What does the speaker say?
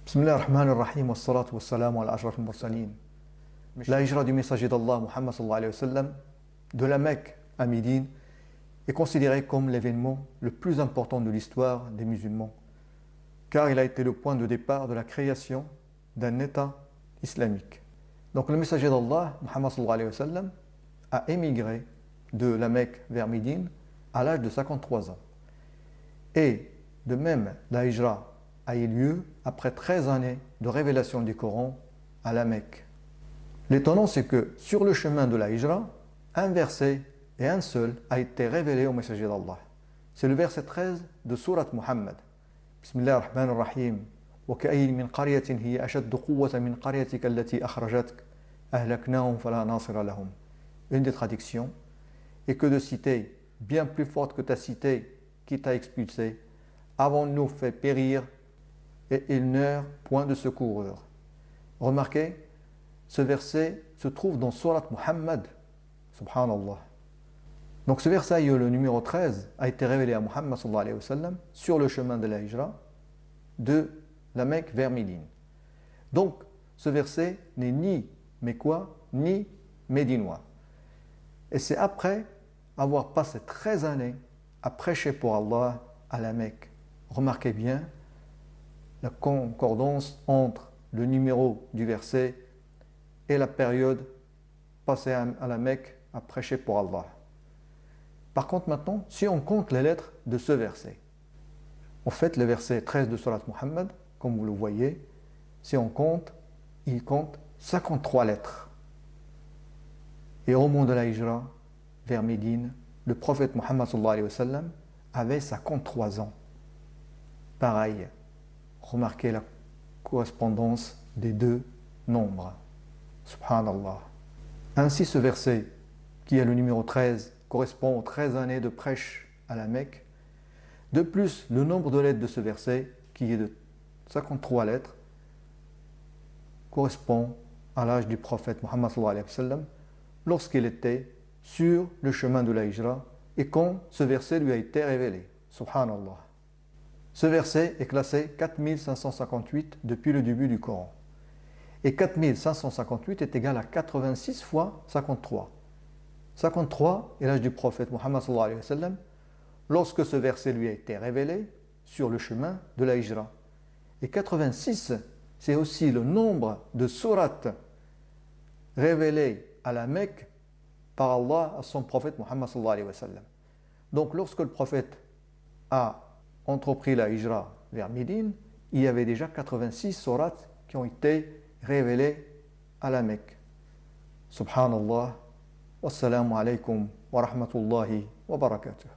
Bismillah ar-Rahman ar-Rahim, wassalatu wassalamu ala ashraf al-mursalin. La hijra du messager d'Allah, Muhammad sallallahu alayhi wa sallam, de la Mecque à Médine, est considéré comme l'événement le plus important de l'histoire des musulmans, car il a été le point de départ de la création d'un État islamique. Donc le messager d'Allah, Muhammad sallallahu alayhi wa sallam, a émigré de la Mecque vers Médine à l'âge de 53 ans. Et de même, la hijra a eu lieu après 13 années de révélation du Coran à la Mecque. L'étonnant, c'est que sur le chemin de la hijra, un verset et un seul a été révélé au messager d'Allah. C'est le verset 13 de Sourate Muhammad. Bismillah ar-Rahman ar-Rahim. وَكَأَيٍّ مِّن قَرْيَةٍ هِيَ أَشَدُّ قُوَّةً مِّن قَرْيَتِكَ الَّتِي أَخْرَجَتْكَ أَهْلَكْنَاهُمْ فَلَا نَاصِرَ لَهُمْ. Une des traductions est que de cités bien plus fortes que ta cité qui t'a expulsé, avons-nous fait périr et ils n'eurent point de secoureur. Remarquez, ce verset se trouve dans Surat Muhammad. Subhanallah. Donc ce verset, le numéro 13, a été révélé à Muhammad sallallahu alayhi wa sallam sur le chemin de la hijra de la Mecque vers Médine. Donc ce verset n'est ni mécois ni médinois. Et c'est après avoir passé 13 années à prêcher pour Allah à la Mecque. Remarquez bien la concordance entre le numéro du verset et la période passée à la Mecque à prêcher pour Allah. Par contre maintenant, si on compte les lettres de ce verset, en fait le verset 13 de Surat Muhammad, comme vous le voyez, si on compte, il compte 53 lettres. Et au moment de la hijra, vers Médine, le prophète Muhammad sallallahu alayhi wa sallam avait 53 ans. Pareil, remarquez la correspondance des deux nombres. Subhanallah. Ainsi ce verset, qui est le numéro 13, correspond aux 13 années de prêche à la Mecque. De plus, le nombre de lettres de ce verset, qui est de 53 lettres, correspond à l'âge du prophète Muhammad sallallahu alayhi wa sallam, lorsqu'il était sur le chemin de la hijra et quand ce verset lui a été révélé. Subhanallah. Ce verset est classé 4558 depuis le début du Coran. Et 4558 est égal à 86 fois 53. 53 est l'âge du prophète Muhammad sallallahu alayhi wa sallam lorsque ce verset lui a été révélé sur le chemin de la hijra. Et 86, c'est aussi le nombre de sourates révélées à la Mecque par Allah à son prophète Muhammad sallallahu alayhi wa sallam. Donc lorsque le prophète a entrepris la hijra vers Médine, il y avait déjà 86 sourates qui ont été révélées à la Mecque. Subhanallah. Wassalamu alaykum wa rahmatullahi wa barakatuh.